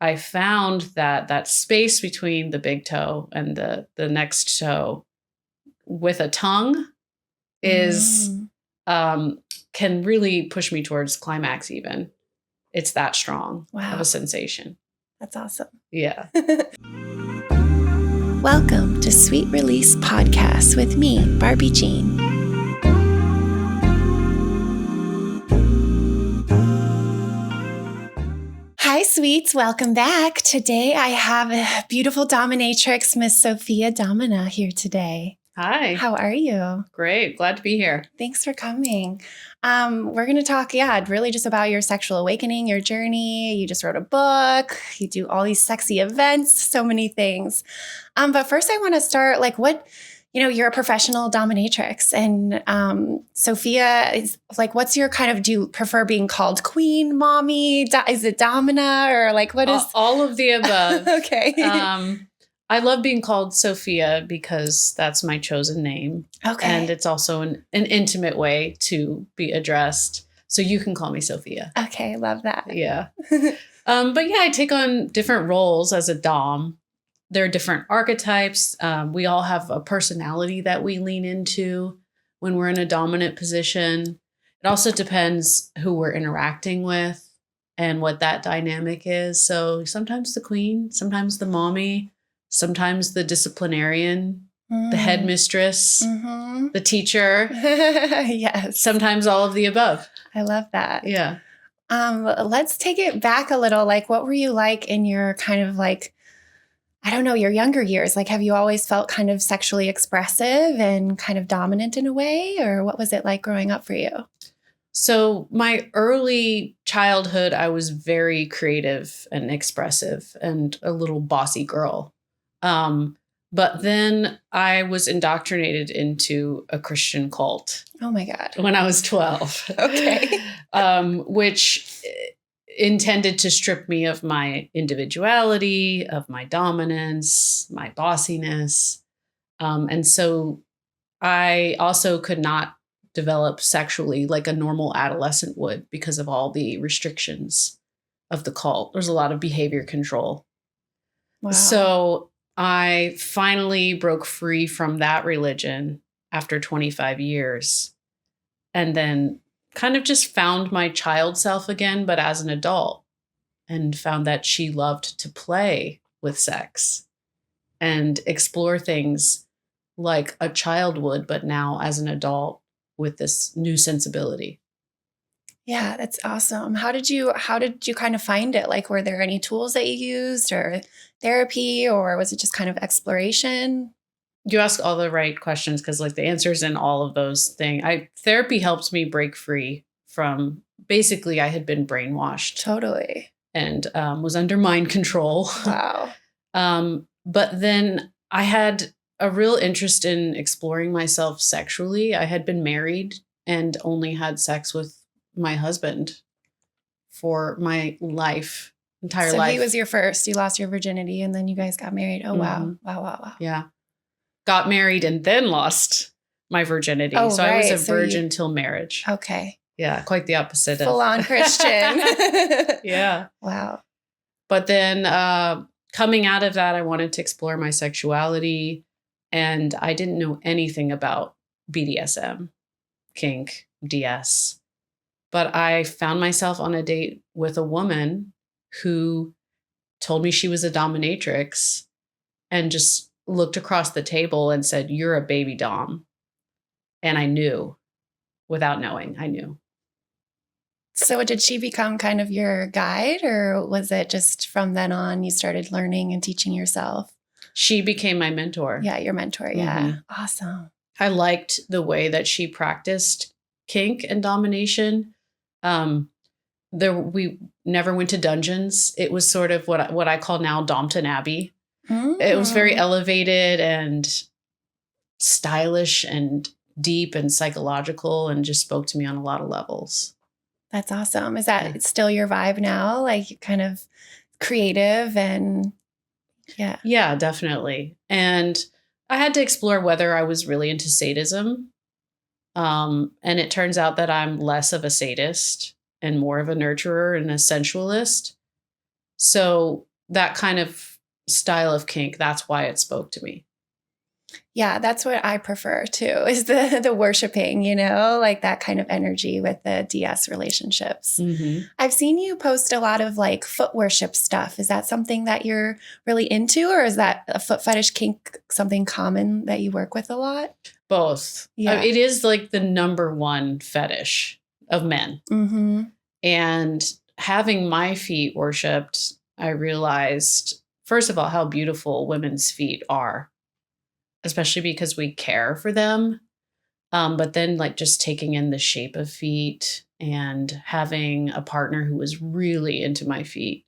I found that space between the big toe and the next toe with a tongue is can really push me towards climax even. It's that strong of a sensation. That's awesome. Yeah. Welcome to Sweet Release Podcast with me, Barbie Jean. Hi, sweets. Welcome back. Today I have a beautiful dominatrix, Miss Sophia Domina, here today. Hi. How are you? Great. Glad to be here. Thanks for coming. We're going to talk, really just about your sexual awakening, your journey. You just wrote a book. You do all these sexy events, so many things. But first I want to start, you're a professional dominatrix, and Sophia is what's your do you prefer being called queen, mommy? Is it domina, or what is? All of the above. Okay. I love being called Sophia because that's my chosen name. Okay. And it's also an intimate way to be addressed. So you can call me Sophia. Okay. Love that. Yeah. But I take on different roles as a dom. There are different archetypes. We all have a personality that we lean into when we're in a dominant position. It also depends who we're interacting with and what that dynamic is. So sometimes the queen, sometimes the mommy, sometimes the disciplinarian, the headmistress, the teacher. Yes. Sometimes all of the above. I love that. Yeah. Let's take it back a little. What were you like in your your younger years? Have you always felt kind of sexually expressive and kind of dominant in a way? Or what was it like growing up for you? So my early childhood, I was very creative and expressive and a little bossy girl. But then I was indoctrinated into a Christian cult. Oh my God. When I was 12. Okay. Which intended to strip me of my individuality, of my dominance, my bossiness. And so I also could not develop sexually like a normal adolescent would because of all the restrictions of the cult. There's a lot of behavior control. Wow. So I finally broke free from that religion after 25 years and then kind of just found my child self again, but as an adult, and found that she loved to play with sex and explore things like a child would, but now as an adult with this new sensibility. Yeah, that's awesome. How did you kind of find it? Were there any tools that you used or therapy, or was it just kind of exploration? You ask all the right questions because the answers in all of those things. Therapy helps me break free from basically I had been brainwashed. Totally. And was under mind control. Wow. But then I had a real interest in exploring myself sexually. I had been married and only had sex with my husband for my entire life. So he was your first. You lost your virginity and then you guys got married. Oh, wow. Wow. Yeah. Got married and then lost my virginity. Oh, so right. I was a virgin till marriage. Okay. Yeah, quite the opposite. Full-on Christian. Yeah. Wow. But then coming out of that, I wanted to explore my sexuality. And I didn't know anything about BDSM, kink, DS. But I found myself on a date with a woman who told me she was a dominatrix and just looked across the table and said, "You're a baby dom." And I knew, without knowing, I knew. So did she become kind of your guide, or was it just from then on you started learning and teaching yourself? She became my mentor. Yeah, your mentor. Yeah. Mm-hmm. Awesome. I liked the way that she practiced kink and domination. We never went to dungeons. It was sort of what I call now Dompton Abbey. Mm-hmm. It was very elevated and stylish and deep and psychological and just spoke to me on a lot of levels. That's awesome. Is that still your vibe now? Kind of creative and yeah. Yeah, definitely. And I had to explore whether I was really into sadism. And it turns out that I'm less of a sadist and more of a nurturer and a sensualist. So that kind of style of kink, that's why it spoke to me. Yeah, that's what I prefer too, is the worshiping, you know, like that kind of energy with the DS relationships. Mm-hmm. I've seen you post a lot of like foot worship stuff. Is that something that you're really into, or is that a foot fetish kink something common that you work with a lot? Both. Yeah. It is like the number one fetish of men. Mm-hmm. And having my feet worshipped, I realized, first of all, how beautiful women's feet are, especially because we care for them. But then like just taking in the shape of feet and having a partner who was really into my feet.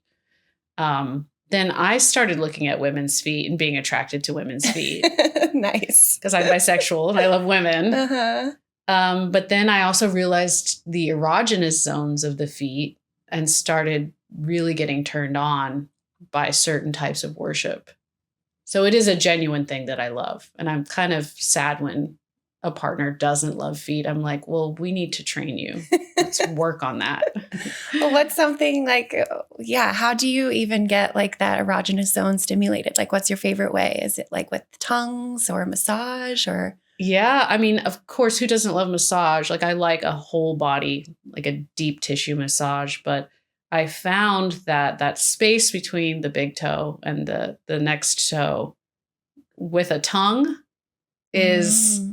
Then I started looking at women's feet and being attracted to women's feet. Nice. Because I'm bisexual and I love women. Uh-huh. But then I also realized the erogenous zones of the feet and started really getting turned on by certain types of worship. So it is a genuine thing that I love. And I'm kind of sad when a partner doesn't love feet. I'm like, well, we need to train you. Let's work on that. Well, what's something like, yeah, how do you even get like that erogenous zone stimulated? Like, what's your favorite way? Is it like with tongues or massage or? Yeah, I mean, of course, who doesn't love massage? Like I like a whole body, like a deep tissue massage, but I found that that space between the big toe and the next toe with a tongue is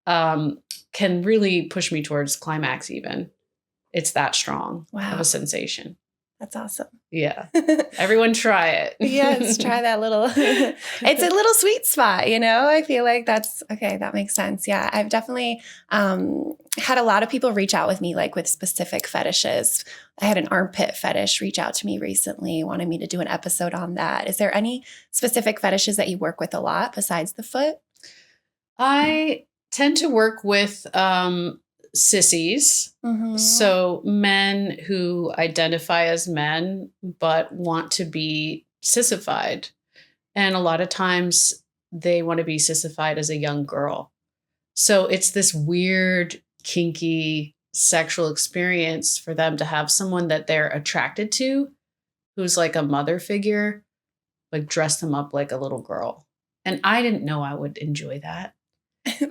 can really push me towards climax even. It's that strong of a sensation. That's awesome. Yeah. Everyone try it. Yes, try that little, it's a little sweet spot, you know? I feel like that's, okay, that makes sense. Yeah, I've definitely had a lot of people reach out with me like with specific fetishes. I had an armpit fetish reach out to me recently, wanted me to do an episode on that. Is there any specific fetishes that you work with a lot besides the foot? I tend to work with sissies. Mm-hmm. So men who identify as men but want to be sissified. And a lot of times they want to be sissified as a young girl. So it's this weird, kinky sexual experience for them to have someone that they're attracted to who's like a mother figure, like dress them up like a little girl. And I didn't know I would enjoy that.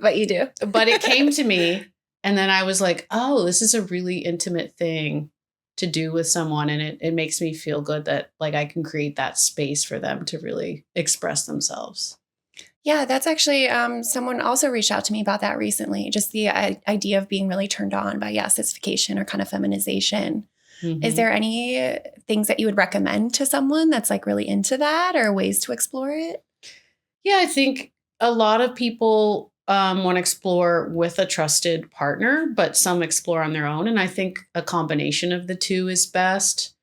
But you do. But it came to me. And then I was like, oh, this is a really intimate thing to do with someone. And it makes me feel good that like I can create that space for them to really express themselves. Yeah, that's actually, someone also reached out to me about that recently. Just the idea of being really turned on by, sissification or kind of feminization. Mm-hmm. Is there any things that you would recommend to someone that's like really into that or ways to explore it? Yeah, I think a lot of people want to explore with a trusted partner, but some explore on their own. And I think a combination of the two is best.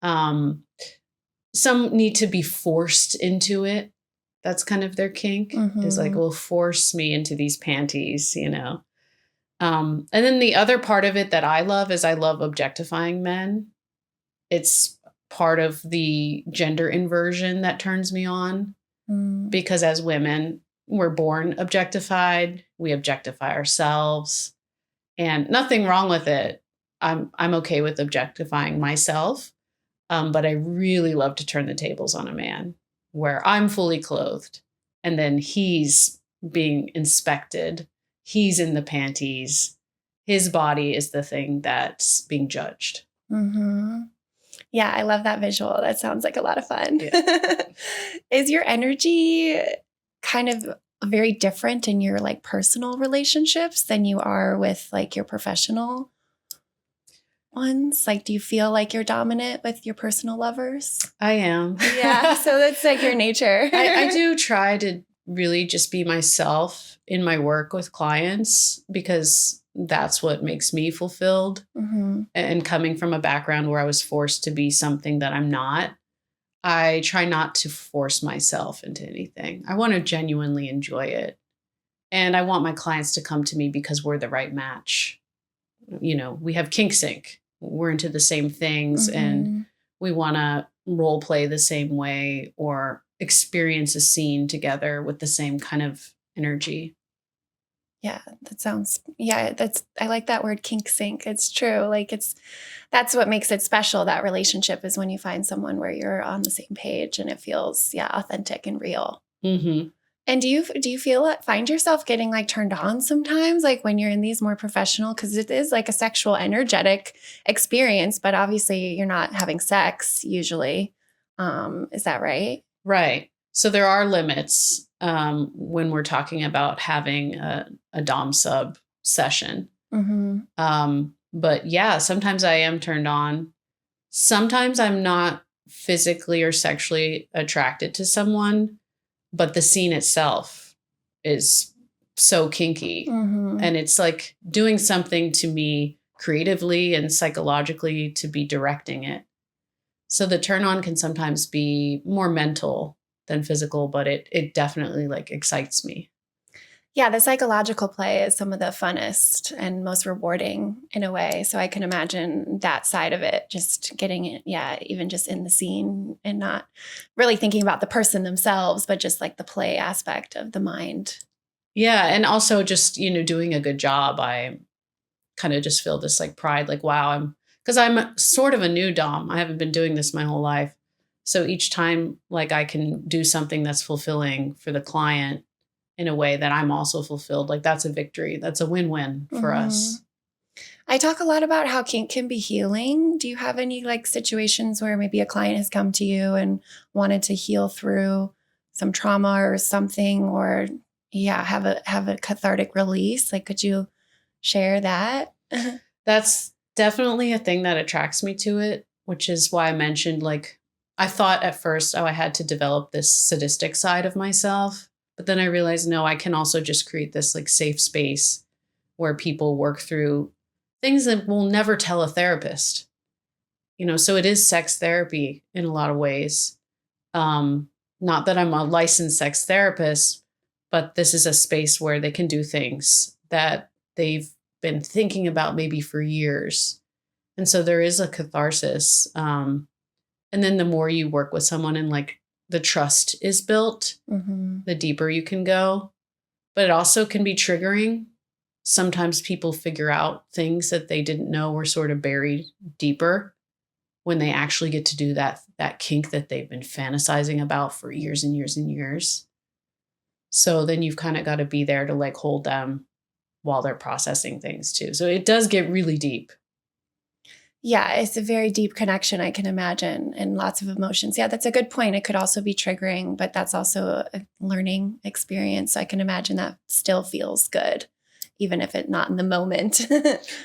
Some need to be forced into it. That's kind of their kink, is like, well, force me into these panties, you know? And then the other part of it that I love is I love objectifying men. It's part of the gender inversion that turns me on because as women, we're born objectified. We objectify ourselves, and nothing wrong with it. I'm okay with objectifying myself, but I really love to turn the tables on a man where I'm fully clothed, and then he's being inspected. He's in the panties. His body is the thing that's being judged. Mm-hmm. Yeah, I love that visual. That sounds like a lot of fun. Yeah. Is your energy kind of very different in your like personal relationships than you are with like your professional ones? Like, do you feel like you're dominant with your personal lovers? I am. Yeah. So that's like your nature. I do try to really just be myself in my work with clients because that's what makes me fulfilled. Mm-hmm. And coming from a background where I was forced to be something that I'm not, I try not to force myself into anything. I want to genuinely enjoy it. And I want my clients to come to me because we're the right match. You know, we have kink sync. We're into the same things and we want to role play the same way or experience a scene together with the same kind of energy. Yeah, I like that word kink sync. It's true. Like that's what makes it special. That relationship is when you find someone where you're on the same page and it feels, authentic and real. Mm-hmm. And do you find yourself getting like turned on sometimes, like when you're in these more professional, because it is like a sexual, energetic experience, but obviously you're not having sex usually. Is that right? Right. So there are limits when we're talking about having a Dom sub session. Mm-hmm. But yeah, sometimes I am turned on. Sometimes I'm not physically or sexually attracted to someone, but the scene itself is so kinky. Mm-hmm. And it's like doing something to me creatively and psychologically to be directing it. So the turn on can sometimes be more mental than physical, but it definitely like excites me. Yeah, the psychological play is some of the funnest and most rewarding in a way. So I can imagine that side of it, just getting it, even just in the scene and not really thinking about the person themselves, but just like the play aspect of the mind. Yeah. And also just, doing a good job. I kind of just feel this like pride, like, wow, because I'm sort of a new Dom. I haven't been doing this my whole life. So each time like I can do something that's fulfilling for the client in a way that I'm also fulfilled, like that's a victory. That's a win-win for us. I talk a lot about how kink can be healing. Do you have any like situations where maybe a client has come to you and wanted to heal through some trauma or something, or have a cathartic release? Like, could you share that? That's definitely a thing that attracts me to it, which is why I mentioned like I thought at first, I had to develop this sadistic side of myself. But then I realized, no, I can also just create this like safe space where people work through things that we'll never tell a therapist. So it is sex therapy in a lot of ways. Not that I'm a licensed sex therapist, but this is a space where they can do things that they've been thinking about maybe for years. And so there is a catharsis. And then the more you work with someone and like the trust is built, the deeper you can go. But it also can be triggering. Sometimes people figure out things that they didn't know were sort of buried deeper when they actually get to do that kink that they've been fantasizing about for years and years and years. So then you've kind of got to be there to like hold them while they're processing things too. So it does get really deep. Yeah, it's a very deep connection, I can imagine, and lots of emotions. Yeah, that's a good point. It could also be triggering, but that's also a learning experience. I can imagine that still feels good, even if it's not in the moment.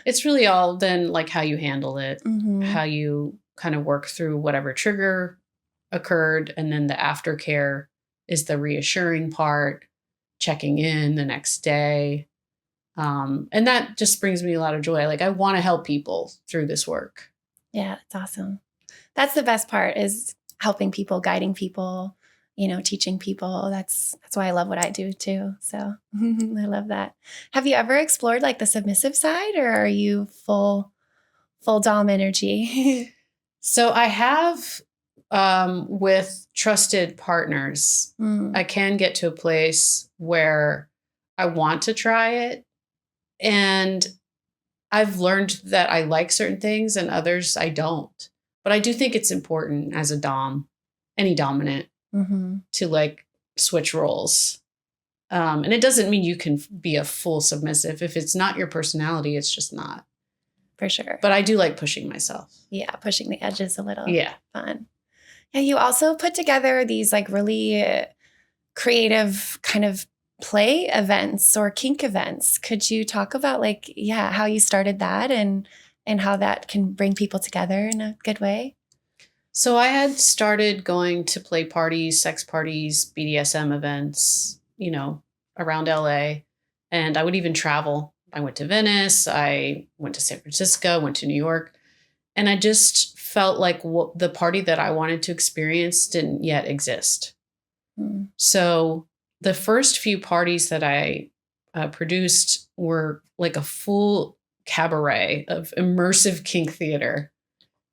It's really all then like how you handle it, how you kind of work through whatever trigger occurred. And then the aftercare is the reassuring part, checking in the next day. And that just brings me a lot of joy. Like I want to help people through this work. Yeah, that's awesome. That's the best part, is helping people, guiding people, teaching people. That's why I love what I do too. So I love that. Have you ever explored like the submissive side, or are you full Dom energy? So I have with trusted partners, I can get to a place where I want to try it. And I've learned that I like certain things and others I don't. But I do think it's important as a Dom, any dominant, to like switch roles. And it doesn't mean you can be a full submissive. If it's not your personality, it's just not. For sure. But I do like pushing myself. Yeah, pushing the edges a little. Yeah. Fun. Yeah, you also put together these like really creative kind of play events or kink events. Could you talk about like, how you started that and how that can bring people together in a good way? So I had started going to play parties, sex parties, BDSM events, around LA. And I would even travel. I went to Venice. I went to San Francisco, went to New York. And I just felt like the party that I wanted to experience didn't yet exist. So the first few parties that I produced were like a full cabaret of immersive kink theater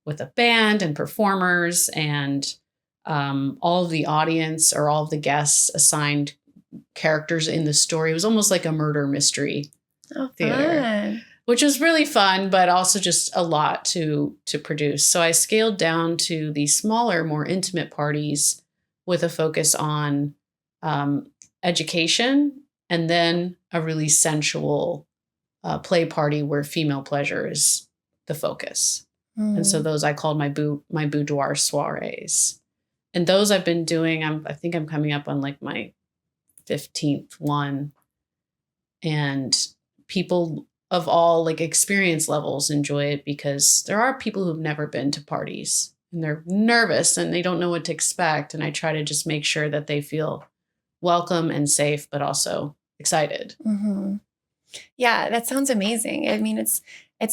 with a band and performers, and all of the audience or all of the guests assigned characters in the story. It was almost like a murder mystery theater, Fun. which was really fun, but also just a lot to produce. So I scaled down to the smaller, more intimate parties with a focus on education, and then a really sensual play party where female pleasure is the focus. And so those I called my boudoir soirees. And those I've been doing, I think I'm coming up on like my 15th one. And people of all like experience levels enjoy it, because there are people who've never been to parties and they're nervous and they don't know what to expect. And I try to just make sure that they feel welcome and safe, but also excited. Mm-hmm. Yeah, that sounds amazing. I mean, it's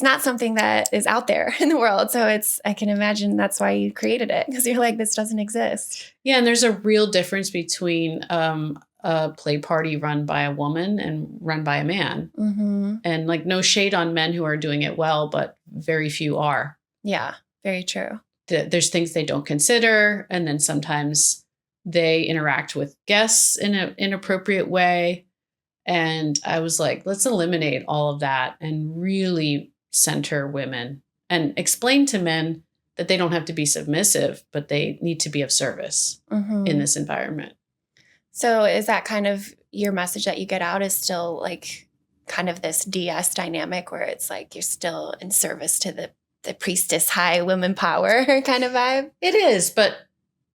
not something that is out there in the world. So I can imagine that's why you created it, because you're like, this doesn't exist. Yeah. And there's a real difference between a play party run by a woman and run by a man. Mm-hmm. And like, no shade on men who are doing it well, but very few are. Yeah, very true. There's things they don't consider. And then sometimes they interact with guests in an inappropriate way. And I was like, let's eliminate all of that and really center women and explain to men that they don't have to be submissive, but they need to be of service in this environment. So is that kind of your message that you get out, is still like kind of this DS dynamic where it's like you're still in service to the priestess high women power kind of vibe? It is, but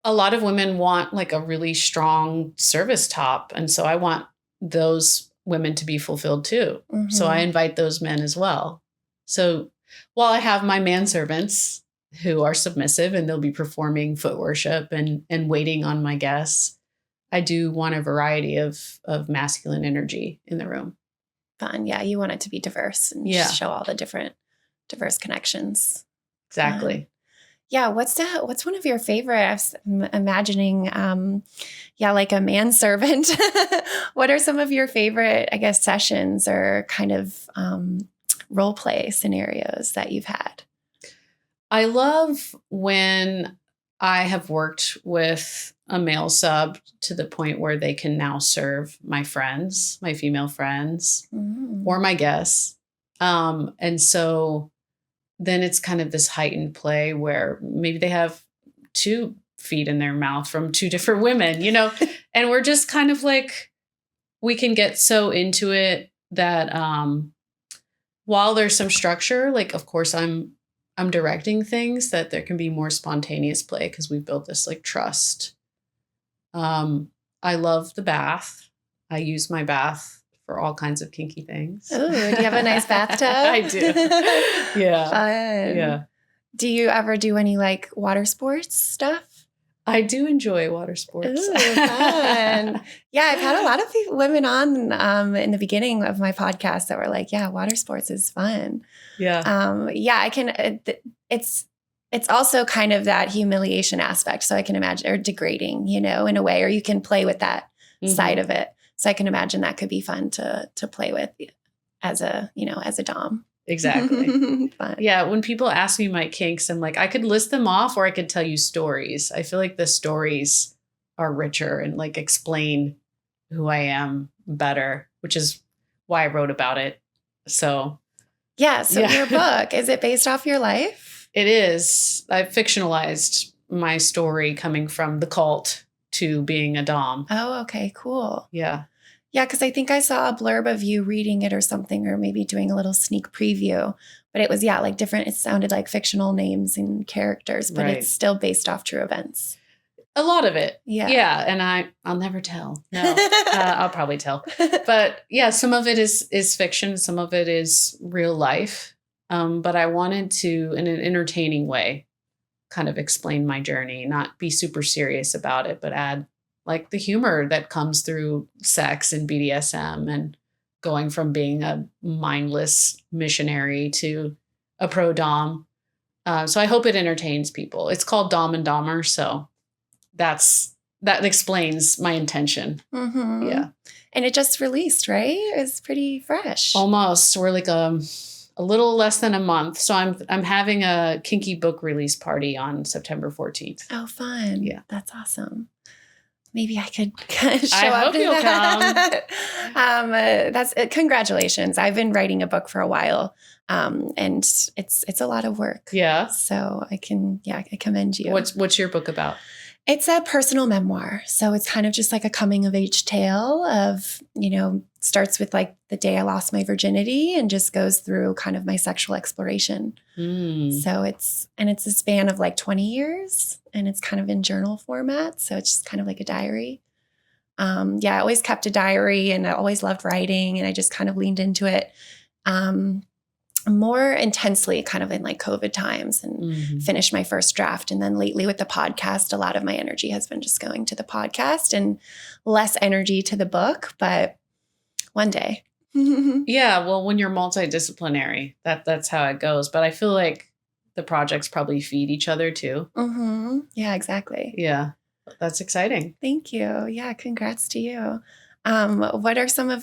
a lot of women want like a really strong service top. And so I want those women to be fulfilled too. Mm-hmm. So I invite those men as well. So while I have my manservants who are submissive and they'll be performing foot worship and waiting on my guests, I do want a variety of masculine energy in the room. Fun. Yeah. You want it to be diverse and just show all the different diverse connections. Exactly. Yeah. What's one of your favorite? I'm imagining, like a manservant. What are some of your favorite, I guess, sessions or kind of role play scenarios that you've had? I love when I have worked with a male sub to the point where they can now serve my friends, my female friends, or my guests. And so then it's kind of this heightened play where maybe they have 2 feet in their mouth from 2 different women, and we're just kind of like, we can get so into it that while there's some structure, like, of course, I'm directing things, that there can be more spontaneous play because we've built this like trust. I love the bath. I use my bath for all kinds of kinky things. Oh, do you have a nice bathtub? I do. Yeah. Fun. Yeah. Do you ever do any like water sports stuff? I do enjoy water sports. Ooh, fun. Yeah, I've had a lot of women on in the beginning of my podcast that were like, yeah, water sports is fun. Yeah. I can, it's also kind of that humiliation aspect. So I can imagine, or degrading, in a way, or you can play with that side of it. So I can imagine that could be fun to play with as a dom. Exactly. Fun. Yeah. When people ask me my kinks, I'm like, I could list them off or I could tell you stories. I feel like the stories are richer and like explain who I am better, which is why I wrote about it. So. Yeah. So your book, is it based off your life? It is. I've fictionalized my story coming from the cult to being a dom. Oh, okay. Cool. Yeah. Yeah, because I think I saw a blurb of you reading it or something, or maybe doing a little sneak preview. But it was, like different. It sounded like fictional names and characters, but it's still based off true events. A lot of it. Yeah. Yeah. And I'll never tell. No, I'll probably tell. But yeah, some of it is fiction. Some of it is real life. But I wanted to, in an entertaining way, kind of explain my journey, not be super serious about it, but add like the humor that comes through sex and BDSM and going from being a mindless missionary to a pro dom. So I hope it entertains people. It's called Dom and Dahmer. So that explains my intention. Mm-hmm. Yeah. And it just released, right? It's pretty fresh. Almost. We're like a little less than a month. So I'm having a kinky book release party on September 14th. Oh, fun. Yeah. That's awesome. maybe I could show I up hope to you'll that. That's congratulations. I've been writing a book for a while, and it's a lot of work. Yeah. So I commend you. What's your book about? It's a personal memoir. So it's kind of just like a coming of age tale of, starts with like the day I lost my virginity and just goes through kind of my sexual exploration. So it's a span of like 20 years and it's kind of in journal format. So it's just kind of like a diary. I always kept a diary and I always loved writing and I just kind of leaned into it. More intensely kind of in like COVID times and finished my first draft. And then lately with the podcast, a lot of my energy has been just going to the podcast and less energy to the book, but one day. Yeah. Well, when you're multidisciplinary, that's how it goes. But I feel like the projects probably feed each other too. Yeah, exactly. Yeah. That's exciting. Thank you. Yeah. Congrats to you. What are some of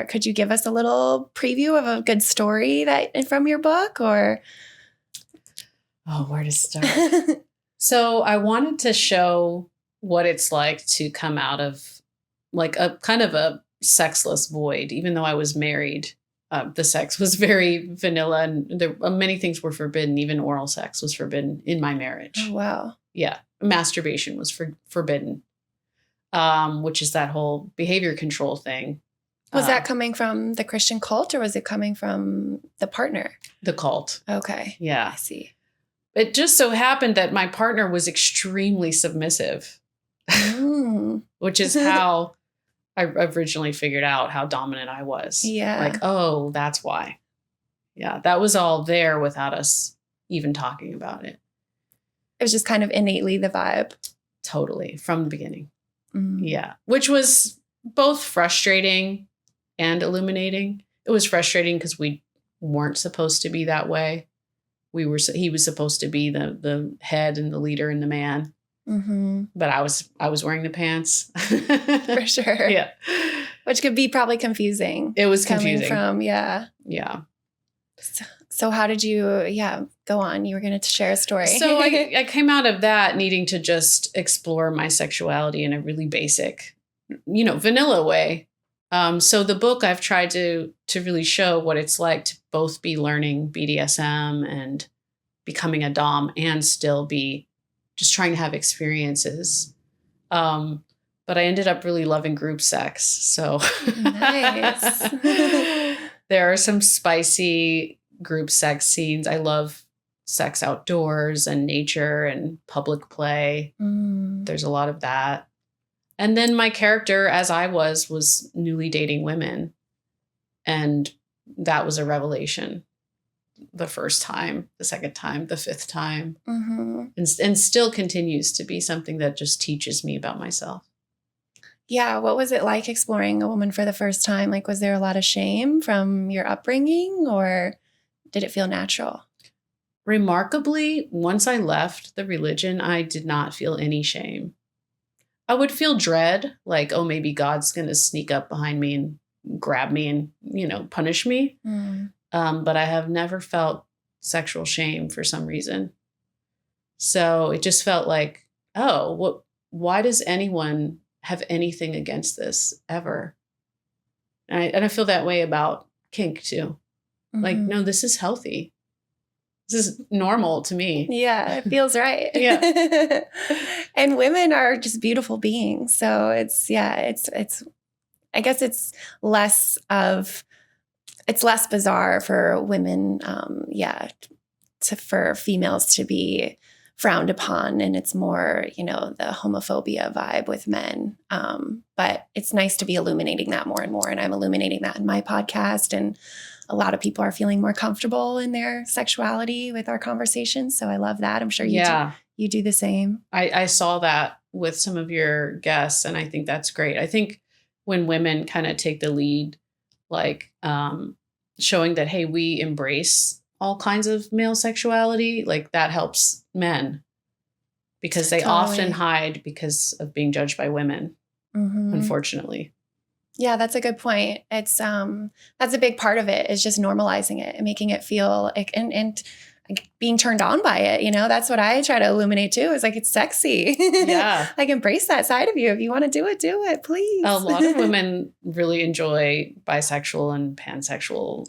could you give us a little preview of a good story from your book or? Oh, where to start? So I wanted to show what it's like to come out of like a kind of a sexless void, even though I was married. The sex was very vanilla and many things were forbidden. Even oral sex was forbidden in my marriage. Oh, wow. Yeah. Masturbation was forbidden. Which is that whole behavior control thing. Was that coming from the Christian cult or was it coming from the partner? The cult. Okay. Yeah. I see. It just so happened that my partner was extremely submissive, which is how I originally figured out how dominant I was. Yeah. Like, oh, that's why. Yeah. That was all there without us even talking about it. It was just kind of innately the vibe. Totally. From the beginning. Yeah. Which was both frustrating and illuminating. It was frustrating because we weren't supposed to be that way. He was supposed to be the head and the leader and the man. But I was wearing the pants. For sure. Yeah. Which could be probably confusing. It was confusing. Yeah. So how did you, go on. You were going to share a story. So I came out of that needing to just explore my sexuality in a really basic, vanilla way. So the book I've tried to really show what it's like to both be learning BDSM and becoming a dom and still be just trying to have experiences. But I ended up really loving group sex. So nice. There are some spicy group sex scenes. I love sex outdoors and nature and public play. There's a lot of that. And then my character, as I was newly dating women. And that was a revelation. The first time, the second time, the fifth time. And still continues to be something that just teaches me about myself. Yeah. What was it like exploring a woman for the first time? Like, was there a lot of shame from your upbringing or did it feel natural? Remarkably, once I left the religion, I did not feel any shame. I would feel dread, like, oh, maybe God's going to sneak up behind me and grab me and, punish me. But I have never felt sexual shame for some reason. So it just felt like, why does anyone have anything against this ever? And I feel that way about kink too. Like, no, this is healthy. This is normal to me. Yeah, it feels right. Yeah. And women are just beautiful beings. So it's I guess it's less bizarre for women, for females to be frowned upon. And it's more, the homophobia vibe with men. But it's nice to be illuminating that more and more. And I'm illuminating that in my podcast. And a lot of people are feeling more comfortable in their sexuality with our conversations. So I love that. I'm sure you do the same. I saw that with some of your guests, and I think that's great. I think when women kind of take the lead, like showing that, hey, we embrace all kinds of male sexuality, like that helps men because they often hide because of being judged by women, unfortunately. Yeah, that's a good point. It's that's a big part of it is just normalizing it and making it feel like, and being turned on by it. You know, that's what I try to illuminate too. Is like, it's sexy. Yeah. Like, embrace that side of you. If you want to do it, please. A lot of women really enjoy bisexual and pansexual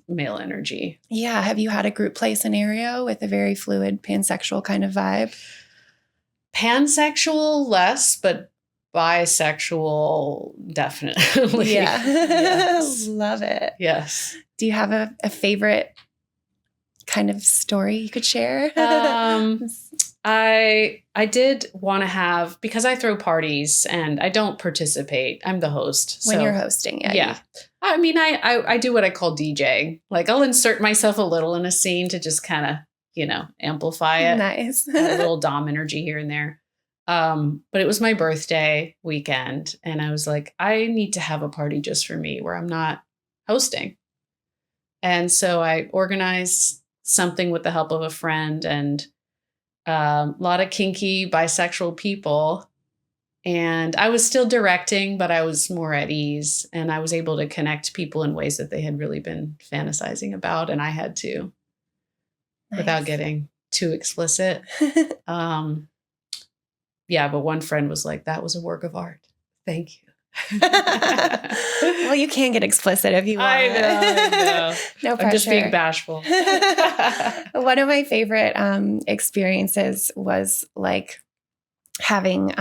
male energy. Yeah. Have you had a group play scenario with a very fluid pansexual kind of vibe? Pansexual, less, but bisexual, definitely. Yeah. Yes. Love it. Yes. Do you have a favorite kind of story you could share? I did want to have, because I throw parties and I don't participate. I'm the host. When you're hosting, yeah. Yeah. I mean, I do what I call DJ. Like, I'll insert myself a little in a scene to just kind of, amplify it. Nice. A little dom energy here and there. But it was my birthday weekend, and I was like, I need to have a party just for me where I'm not hosting. And so I organized something with the help of a friend and a lot of kinky bisexual people. And I was still directing, but I was more at ease, and I was able to connect people in ways that they had really been fantasizing about. And I had to, without getting too explicit. Yeah, but one friend was like, that was a work of art. Thank you. Well, you can get explicit if you want. I know. No pressure. I'm just being bashful. One of my favorite experiences was like having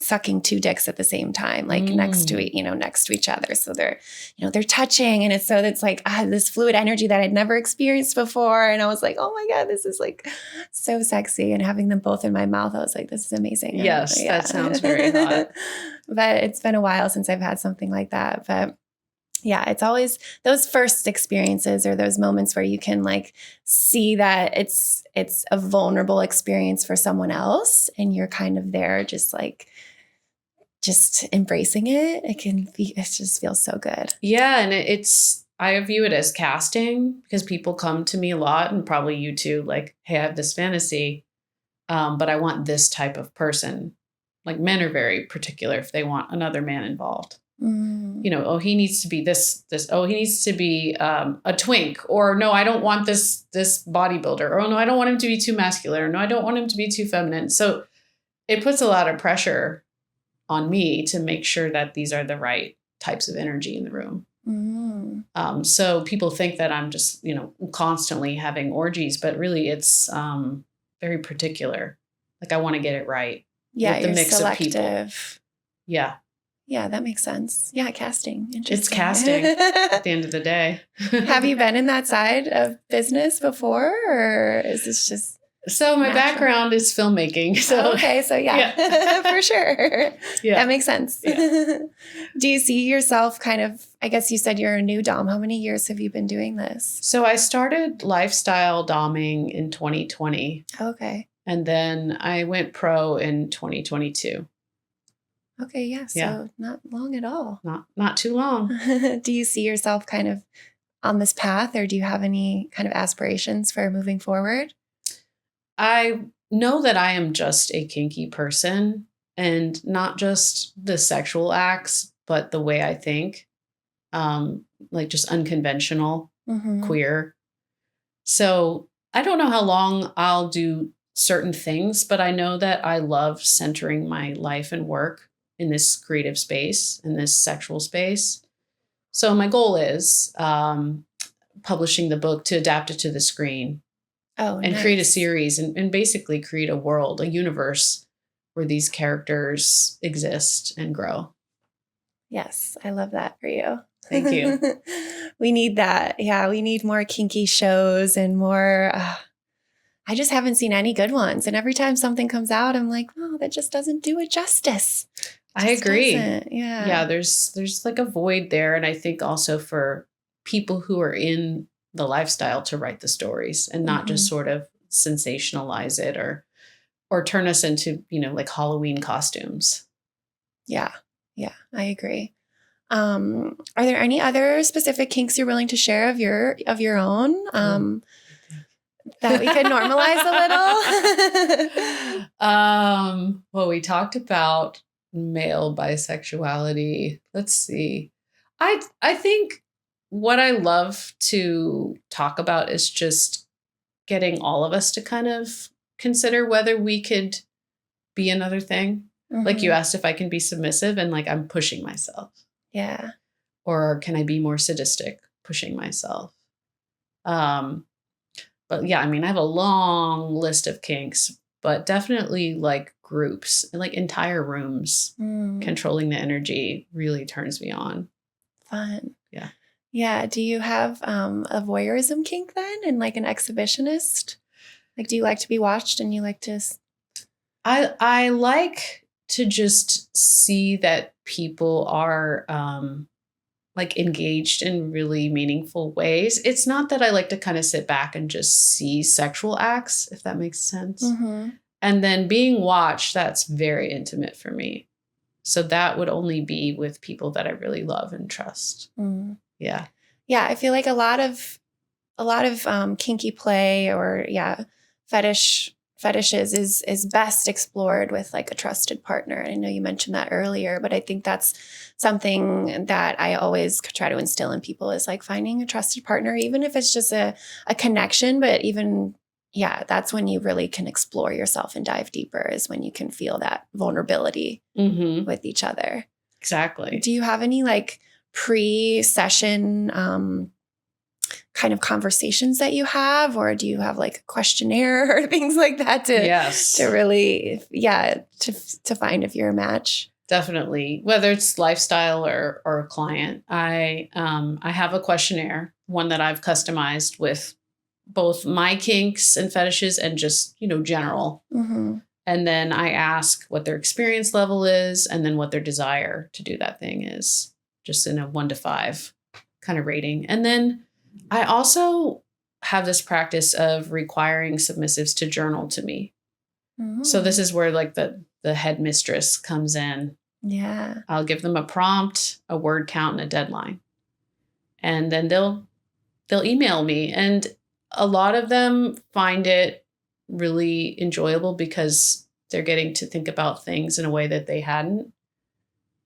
sucking two dicks at the same time, like next to each other. So they're touching, and it's like this fluid energy that I'd never experienced before. And I was like, oh my God, this is like so sexy. And having them both in my mouth, I was like, this is amazing. Yes, yeah. That sounds very hot. But it's been a while since I've had something like that. But yeah, it's always those first experiences or those moments where you can like see that it's a vulnerable experience for someone else, and you're kind of there just embracing it. It just feels so good. Yeah, and I view it as casting, because people come to me a lot, and probably you too, like, hey, I have this fantasy, but I want this type of person. Like, men are very particular if they want another man involved. He needs to be this, he needs to be a twink, or no, I don't want this bodybuilder, or no, I don't want him to be too masculine, or no, I don't want him to be too feminine. So it puts a lot of pressure on me to make sure that these are the right types of energy in the room. So people think that I'm just, constantly having orgies, but really it's very particular. Like, I want to get it right. Yeah, with the mix selective. Of people. Yeah. Yeah, that makes sense. Yeah, casting. It's casting at the end of the day. Have you been in that side of business before, or is this just... So my background is filmmaking. So okay, so yeah. For sure. Yeah. That makes sense. Yeah. Do you see yourself kind of, I guess you said you're a new dom. How many years have you been doing this? So I started lifestyle doming in 2020. Okay. And then I went pro in 2022. Okay, yeah. So not long at all. Not too long. Do you see yourself kind of on this path, or do you have any kind of aspirations for moving forward? I know that I am just a kinky person, and not just the sexual acts, but the way I think, like just unconventional, queer. So I don't know how long I'll do certain things, but I know that I love centering my life and work in this creative space, in this sexual space. So my goal is publishing the book to adapt it to the screen. And create a series and basically create a world, a universe where these characters exist and grow. Yes, I love that for you. Thank you. We need that. Yeah, we need more kinky shows and more. I just haven't seen any good ones. And every time something comes out, I'm like, oh, that just doesn't do it justice. I agree. Yeah, there's like a void there. And I think also for people who are in the lifestyle to write the stories and not just sort of sensationalize it or turn us into, like Halloween costumes. Yeah, I agree. Are there any other specific kinks you're willing to share of your own that we could normalize a little? Well, we talked about male bisexuality. Let's see. I think what I love to talk about is just getting all of us to kind of consider whether we could be another thing. Like you asked if I can be submissive, and like I'm pushing myself. Yeah. Or can I be more sadistic, pushing myself? But yeah, I mean, I have a long list of kinks, but definitely like groups and like entire rooms controlling the energy really turns me on. Fun. Yeah. Yeah. Do you have a voyeurism kink then, and like an exhibitionist? Like, do you like to be watched and you like to? I like to just see that people are like engaged in really meaningful ways. It's not that I like to kind of sit back and just see sexual acts, if that makes sense. And then being watched, that's very intimate for me. So that would only be with people that I really love and trust. Yeah. Yeah. I feel like a lot of kinky play or fetishes is best explored with like a trusted partner. I know you mentioned that earlier, but I think that's something that I always try to instill in people is like finding a trusted partner, even if it's just a connection, but even, that's when you really can explore yourself and dive deeper is when you can feel that vulnerability with each other. Exactly. Do you have any like pre-session kind of conversations that you have, or do you have like a questionnaire or things like that to really to find if you're a match? Definitely, whether it's lifestyle or a client, I have a questionnaire, one that I've customized with both my kinks and fetishes and just general. And then I ask what their experience level is, and then what their desire to do that thing is, just in a 1 to 5 kind of rating. And then I also have this practice of requiring submissives to journal to me. So this is where like the headmistress comes in. Yeah. I'll give them a prompt, a word count, and a deadline. And then they'll email me. And a lot of them find it really enjoyable because they're getting to think about things in a way that they hadn't.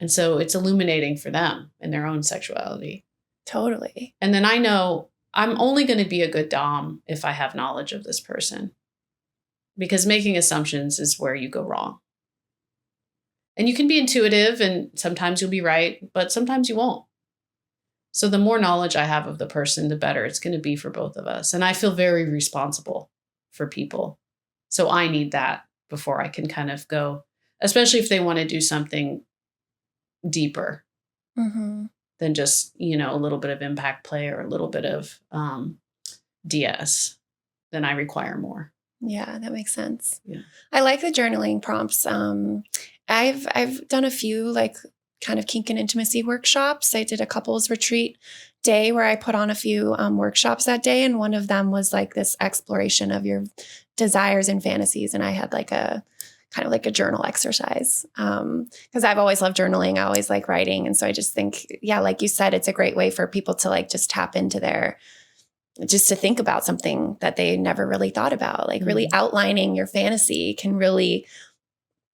And so it's illuminating for them in their own sexuality. Totally. And then I know I'm only going to be a good dom if I have knowledge of this person, because making assumptions is where you go wrong. And you can be intuitive and sometimes you'll be right, but sometimes you won't. So the more knowledge I have of the person, the better it's going to be for both of us. And I feel very responsible for people. So I need that before I can kind of go, especially if they want to do something deeper than just, a little bit of impact play or a little bit of DS, then I require more. Yeah, that makes sense. Yeah. I like the journaling prompts. I've done a few like kind of kink and intimacy workshops. I did a couples retreat day where I put on a few workshops that day. And one of them was like this exploration of your desires and fantasies. And I had like a kind of like a journal exercise. Because I've always loved journaling. I always like writing. And so I just think, like you said, it's a great way for people to like just tap into just to think about something that they never really thought about. Like really outlining your fantasy can really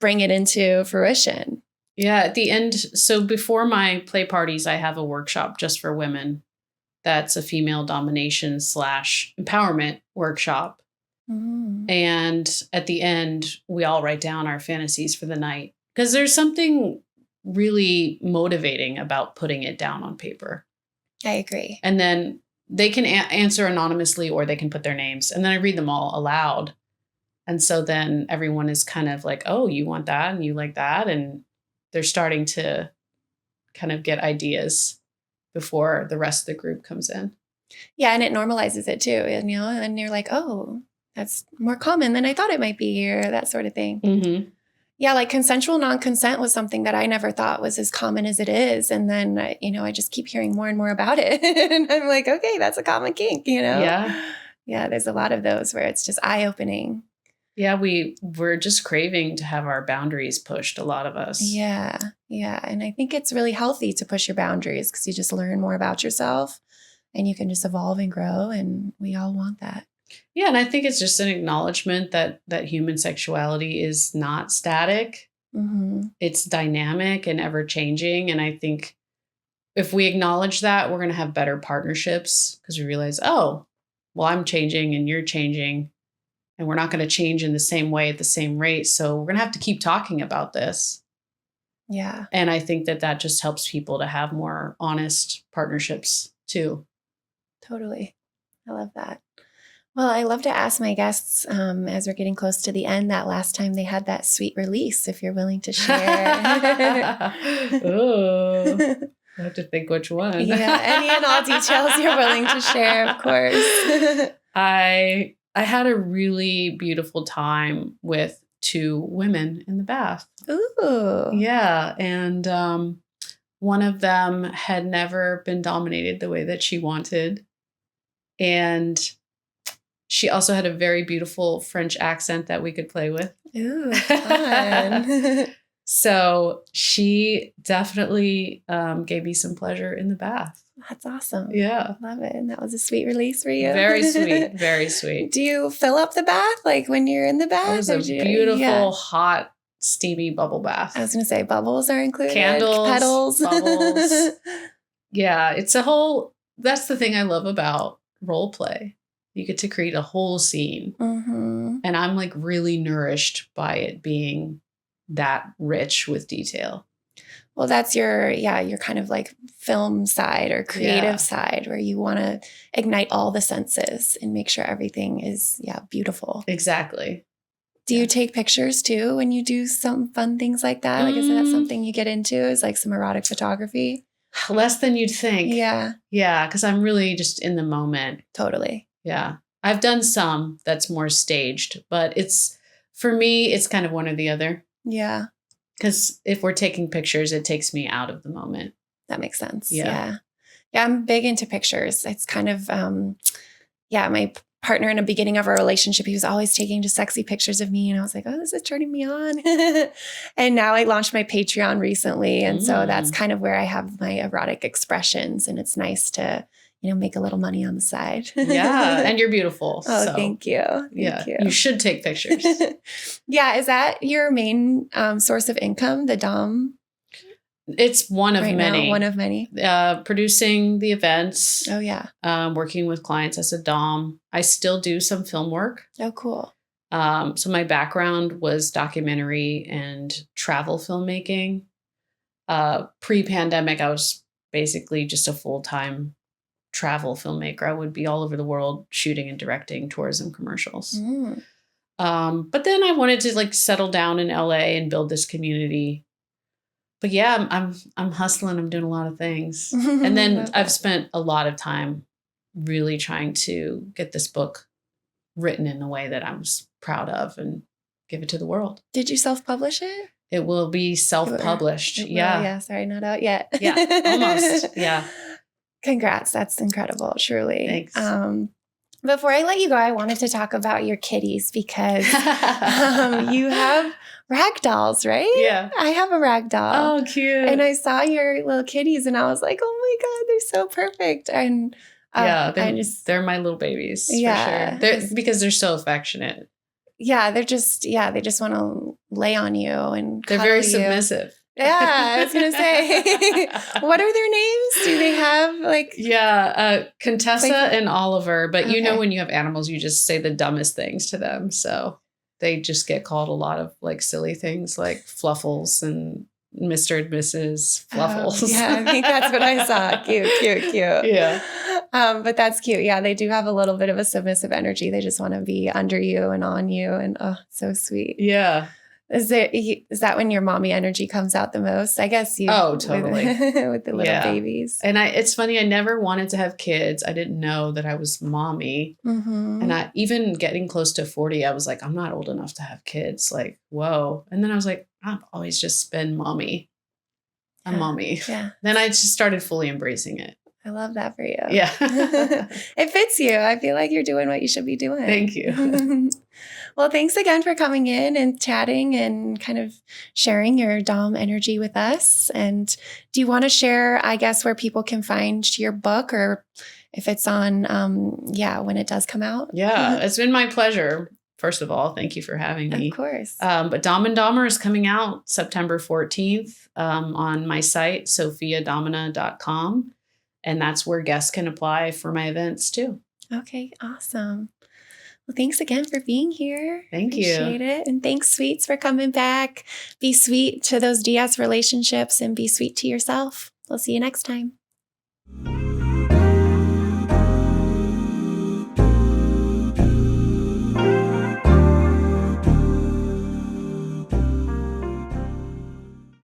bring it into fruition. Yeah, at the end. So before my play parties, I have a workshop just for women. That's a female domination / empowerment workshop. And at the end, we all write down our fantasies for the night, because there's something really motivating about putting it down on paper. I agree. And then they can answer anonymously, or they can put their names, and then I read them all aloud. And so then everyone is kind of like, oh, you want that and you like that. And they're starting to kind of get ideas before the rest of the group comes in. Yeah. And it normalizes it too. And, and you're like, oh, that's more common than I thought it might be, or that sort of thing. Yeah. Like consensual non-consent was something that I never thought was as common as it is. And then, I just keep hearing more and more about it. And I'm like, okay, that's a common kink, Yeah. Yeah. There's a lot of those where it's just eye-opening. Yeah, we're just craving to have our boundaries pushed, a lot of us. Yeah. Yeah. And I think it's really healthy to push your boundaries, because you just learn more about yourself and you can just evolve and grow. And we all want that. Yeah. And I think it's just an acknowledgement that human sexuality is not static. It's dynamic and ever changing. And I think if we acknowledge that, we're going to have better partnerships because we realize, oh, well, I'm changing and you're changing, and we're not going to change in the same way at the same rate. So we're going to have to keep talking about this. Yeah. And I think that just helps people to have more honest partnerships too. Totally. I love that. Well, I love to ask my guests as we're getting close to the end that last time they had that sweet release, if you're willing to share. Oh, I have to think which one. Yeah, any and all details you're willing to share, of course. I had a really beautiful time with 2 women in the bath. Ooh. Yeah. And one of them had never been dominated the way that she wanted. And she also had a very beautiful French accent that we could play with. Ooh, fun. So she definitely gave me some pleasure in the bath. That's awesome. Yeah. Love it. And that was a sweet release for you. Very sweet. Very sweet. Do you fill up the bath like when you're in the bath? It was a beautiful, hot, steamy bubble bath. I was going to say bubbles are included. Candles, petals, bubbles. Yeah. That's the thing I love about role play. You get to create a whole scene. Mm-hmm. And I'm like really nourished by it being that rich with detail. Well, that's your kind of like film side or creative side where you want to ignite all the senses and make sure everything is, beautiful. Exactly. Do you take pictures too when you do some fun things like that? Like, is that something you get into? Is like some erotic photography? Less than you'd think. Yeah. Yeah. Because I'm really just in the moment. Totally. Yeah. I've done some that's more staged, but for me, it's kind of one or the other. Yeah. Because if we're taking pictures, it takes me out of the moment. That makes sense. Yeah. Yeah, I'm big into pictures. It's kind of, my partner in the beginning of our relationship, he was always taking just sexy pictures of me. And I was like, oh, this is turning me on. And now I launched my Patreon recently. And so that's kind of where I have my erotic expressions. And it's nice to, make a little money on the side. Yeah. And you're beautiful. Oh, so. Thank you. Thank you. You should take pictures. Yeah. Is that your main source of income, the Dom? It's one of many. Now, one of many. Producing the events. Oh, yeah. Working with clients as a Dom. I still do some film work. Oh, cool. So my background was documentary and travel filmmaking. Pre-pandemic, I was basically just a full-time travel filmmaker. I would be all over the world shooting and directing tourism commercials. But then I wanted to settle down in LA and build this community. But yeah, I'm hustling. I'm doing a lot of things. And then I've spent a lot of time really trying to get this book written in a way that I was proud of and give it to the world. Did you self-publish it? It will be self-published. Yeah. Sorry, not out yet. Yeah, almost. Yeah. Congrats. That's incredible. Truly. Thanks. Before I let you go, I wanted to talk about your kitties because you have rag dolls, right? Yeah. I have a rag doll. Oh, cute. And I saw your little kitties and I was like, oh my God, they're so perfect. And they're my little babies. Yeah. For sure. Because they're so affectionate. Yeah. They just want to lay on you and they're very submissive. Yeah, I was going to say, what are their names? Do they have Contessa and Oliver. But when you have animals, you just say the dumbest things to them. So they just get called a lot of silly things like Fluffles and Mr. and Mrs. Fluffles. Yeah, I think that's what I saw. Cute. Yeah. But that's cute. Yeah, they do have a little bit of a submissive energy. They just want to be under you and on you. And so sweet. Yeah. Is that when your mommy energy comes out the most? I guess you. Oh, totally. With the little babies. And it's funny. I never wanted to have kids. I didn't know that I was mommy. Mm-hmm. And even getting close to 40, I was like, I'm not old enough to have kids. Whoa. And then I was like, I've always just been mommy. I'm mommy. Yeah. Then I just started fully embracing it. I love that for you. Yeah. It fits you. I feel like you're doing what you should be doing. Thank you. Well, thanks again for coming in and chatting and kind of sharing your Dom energy with us. And do you want to share, I guess, where people can find your book or if it's on, when it does come out? Yeah, it's been my pleasure. first of all, thank you for having me. Of course. But Dom and Dommer is coming out September 14th on my site, sophiadomina.com. And that's where guests can apply for my events too. Okay, awesome. Well, thanks again for being here. Thank you. Appreciate it. And thanks, sweets, for coming back. Be sweet to those DS relationships and be sweet to yourself. We'll see you next time.